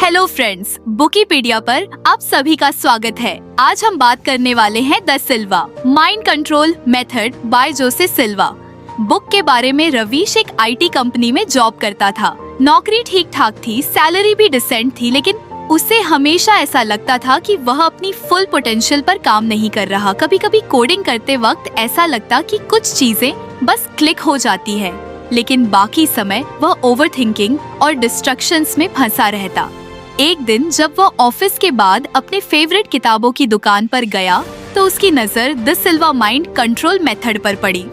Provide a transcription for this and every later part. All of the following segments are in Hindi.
हेलो फ्रेंड्स, बुकीपीडिया पर आप सभी का स्वागत है। आज हम बात करने वाले हैं the Silva mind control method by Jose Silva. Book के बारे में रवीश एक आईटी कंपनी में जॉब करता था। नौकरी ठीक ठाक थी, सैलरी भी डिसेंट थी, लेकिन उसे हमेशा ऐसा लगता था कि वह अपनी फुल पोटेंशियल पर काम नहीं कर रहा। कभी कभी कोडिंग करते वक्त ऐसा लगता कि कुछ चीजें बस क्लिक हो जाती है, लेकिन बाकी समय वह ओवरथिंकिंग और डिस्ट्रैक्शंस में फंसा रहता। एक दिन जब वह ऑफिस के बाद अपने फेवरेट किताबों की दुकान पर गया तो उसकी नजर the Silva mind control method पर पड़ी।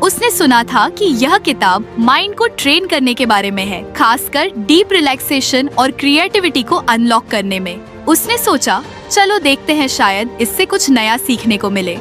उसने सुना था कि यह किताब माइंड को ट्रेन करने के बारे में है, खासकर डीप रिलैक्सेशन और क्रिएटिविटी को अनलॉक करने में। उसने सोचा, चलो देखते हैं, शायद इससे कुछ नया सीखने को मिले।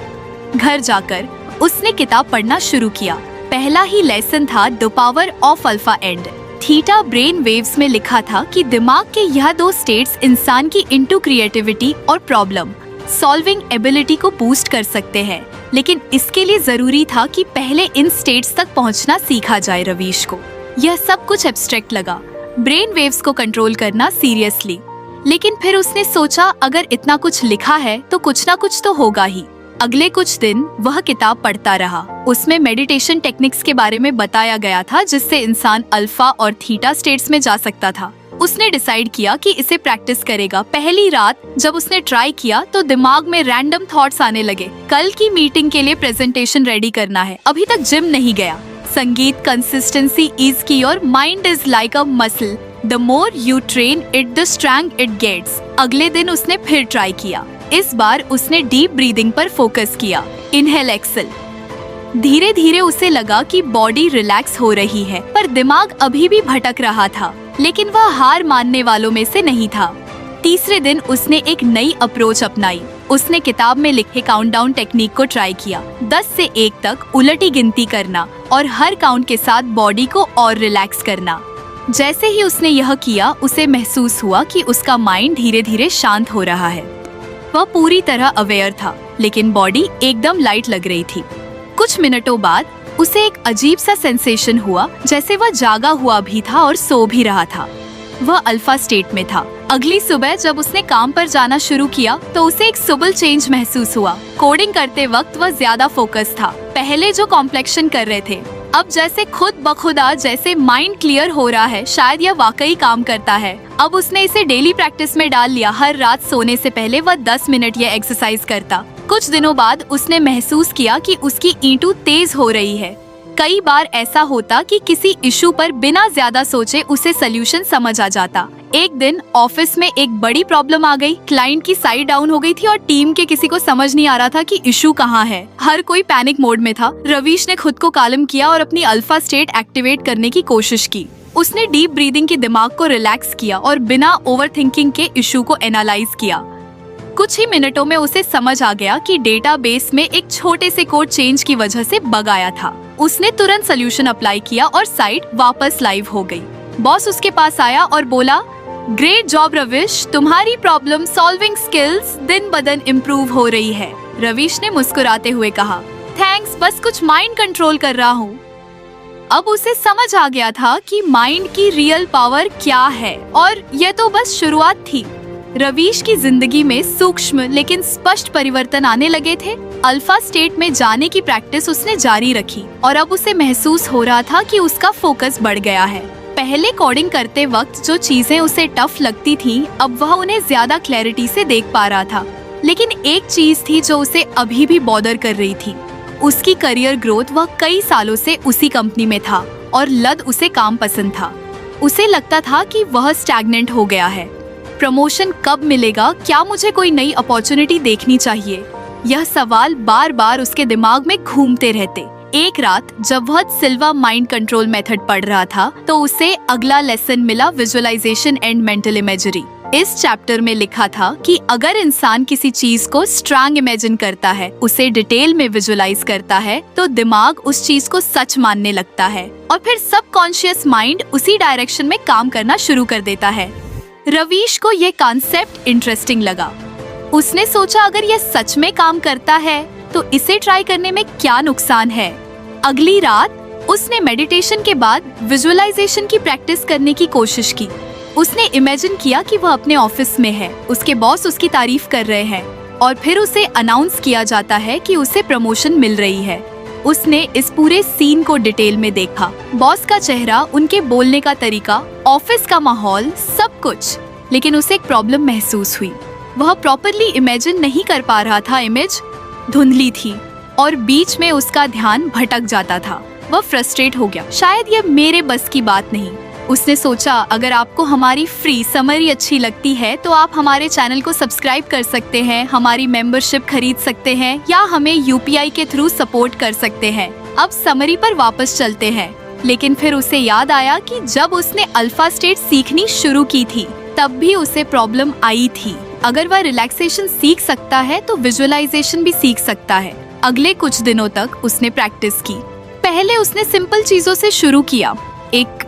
घर जाकर उसने किताब पढ़ना शुरू किया। पहला ही लेसन था the power of alpha and theta brain waves में लिखा था कि दिमाग के यह दो स्टेट्स इंसान की इंटू क्रिएटिविटी और प्रॉब्लम सॉल्विंग एबिलिटी को बूस्ट कर सकते हैं, लेकिन इसके लिए जरूरी था कि पहले इन स्टेट्स तक पहुंचना सीखा जाए। रवीश को यह सब कुछ एब्स्ट्रैक्ट लगा, ब्रेन वेव्स को कंट्रोल करना सीरियसली। लेकिन फिर उसने सोचा, अगर इतना कुछ लिखा है तो कुछ ना कुछ तो होगा ही। अगले कुछ दिन वह किताब पढ़ता रहा। उसमें मेडिटेशन टेक्निक्स के बारे में बताया गया था, जिससे इंसान अल्फा और थीटा स्टेट्स में जा सकता था। उसने डिसाइड किया कि इसे प्रैक्टिस करेगा। पहली रात जब उसने ट्राई किया तो दिमाग में रैंडम थॉट्स आने लगे। कल की मीटिंग के लिए प्रेजेंटेशन रेडी करना है, अभी तक जिम नहीं गया। संगीत कंसिस्टेंसी इज की और mind is like a muscle, the more you train it the strong it gets. अगले दिन उसने फिर ट्राई किया। इस बार उसने डीप ब्रीदिंग पर फोकस किया, इनहेल एक्सेल। धीरे धीरे उसे लगा कि बॉडी रिलैक्स हो रही है, पर दिमाग अभी भी भटक रहा था। लेकिन वह हार मानने वालों में से नहीं था। तीसरे दिन उसने एक नई अप्रोच अपनाई। उसने किताब में लिखे काउंटडाउन टेक्निक को ट्राई किया, 10 से 1 तक उलटी गिनती करना और हर काउंट के साथ बॉडी को और रिलैक्स करना। जैसे ही उसने यह किया, उसे महसूस हुआ कि उसका माइंड धीरे धीरे शांत हो रहा है। वह पूरी तरह अवेयर था, लेकिन बॉडी एकदम लाइट लग रही थी। कुछ मिनटों बाद उसे एक अजीब सा सेंसेशन हुआ, जैसे वह जागा हुआ भी था और सो भी रहा था। वह अल्फा स्टेट में था। अगली सुबह जब उसने काम पर जाना शुरू किया तो उसे एक सबल चेंज महसूस हुआ। कोडिंग करते वक्त वह ज्यादा फोकस था। पहले जो कॉम्प्लेक्शन कर रहे थे, अब जैसे खुद बखुदा जैसे माइंड क्लियर हो रहा है। शायद यह वाकई काम करता है। अब उसने इसे डेली प्रैक्टिस में डाल लिया। हर रात सोने से पहले वह 10 मिनट यह एक्सरसाइज करता। कुछ दिनों बाद उसने महसूस किया कि उसकी ईंटू तेज हो रही है। कई बार ऐसा होता कि किसी इशू पर बिना ज्यादा सोचे उसे सल्यूशन समझ आ जाता। एक दिन ऑफिस में एक बड़ी प्रॉब्लम आ गई। क्लाइंट की साइट डाउन हो गई थी और टीम के किसी को समझ नहीं आ रहा था कि इशू कहाँ है। हर कोई पैनिक मोड में था। रवीश ने खुद को कालम किया और अपनी अल्फा स्टेट एक्टिवेट करने की कोशिश की। उसने डीप ब्रीदिंग के दिमाग को रिलैक्स किया और बिना ओवरथिंकिंग के इशू को एनालाइज किया। कुछ ही मिनटों में उसे समझ आ गया कि डेटाबेस में एक छोटे से कोड चेंज की वजह से बग आया था। उसने तुरंत सोल्यूशन अप्लाई किया और साइट वापस लाइव हो गई। बॉस उसके पास आया और बोला, ग्रेट जॉब रवीश, तुम्हारी प्रॉब्लम सॉल्विंग स्किल्स दिन ब दिन इम्प्रूव हो रही है। रवीश ने मुस्कुराते हुए कहा, थैंक्स, बस कुछ माइंड कंट्रोल कर रहा हूँ। अब उसे समझ आ गया था कि माइंड की रियल पावर क्या है, और यह तो बस शुरुआत थी। रवीश की जिंदगी में सूक्ष्म लेकिन स्पष्ट परिवर्तन आने लगे थे। अल्फा स्टेट में जाने की प्रैक्टिस उसने जारी रखी और अब उसे महसूस हो रहा था कि उसका फोकस बढ़ गया है। पहले कोडिंग करते वक्त जो चीजें उसे टफ लगती थीं, अब वह उन्हें ज्यादा क्लैरिटी से देख पा रहा था। लेकिन एक चीज थी जो उसे अभी भी बॉदर कर रही थी, उसकी करियर ग्रोथ। वह कई सालों से उसी कंपनी में था और लद उसे काम पसंद था। उसे लगता था कि वह स्टैग्नेंट हो गया है। प्रमोशन कब मिलेगा? क्या मुझे कोई नई अपॉर्चुनिटी देखनी चाहिए? यह सवाल बार बार उसके दिमाग में घूमते रहते। एक रात जब वह सिल्वा माइंड कंट्रोल मेथड पढ़ रहा था तो उसे अगला लेसन मिला, विजुअलाइजेशन एंड मेंटल इमेजरी। इस चैप्टर में लिखा था कि अगर इंसान किसी चीज को स्ट्रॉन्ग इमेजिन करता है, उसे डिटेल में विजुअलाइज करता है, तो दिमाग उस चीज को सच मानने लगता है और फिर सबकॉन्शियस माइंड उसी डायरेक्शन में काम करना शुरू कर देता है। रवीश को ये कॉन्सेप्ट इंटरेस्टिंग लगा। उसने सोचा, अगर यह सच में काम करता है तो इसे ट्राई करने में क्या नुकसान है। अगली रात उसने मेडिटेशन के बाद विजुअलाइजेशन की प्रैक्टिस करने की कोशिश की। उसने इमेजिन किया कि वह अपने ऑफिस में है, उसके बॉस उसकी तारीफ कर रहे हैं और फिर उसे अनाउंस किया जाता है कि उसे प्रमोशन मिल रही है। उसने इस पूरे सीन को डिटेल में देखा, बॉस का चेहरा, उनके बोलने का तरीका, ऑफिस का माहौल, सब कुछ। लेकिन उसे एक प्रॉब्लम महसूस हुई, वह प्रॉपरली इमेजिन नहीं कर पा रहा था। इमेज धुंधली थी और बीच में उसका ध्यान भटक जाता था। वह फ्रस्ट्रेट हो गया, शायद ये मेरे बस की बात नहीं। उसने सोचा, अगर आपको हमारी फ्री समरी अच्छी लगती है तो आप हमारे चैनल को सब्सक्राइब कर सकते हैं, हमारी मेंबरशिप खरीद सकते हैं या हमें यूपीआई के थ्रू सपोर्ट कर सकते हैं। अब समरी पर वापस चलते हैं। लेकिन फिर उसे याद आया कि जब उसने अल्फा स्टेट सीखनी शुरू की थी तब भी उसे प्रॉब्लम आई थी। अगर वह रिलैक्सेशन सीख सकता है तो विजुअलाइजेशन भी सीख सकता है। अगले कुछ दिनों तक उसने प्रैक्टिस की। पहले उसने सिंपल चीजों से शुरू किया, एक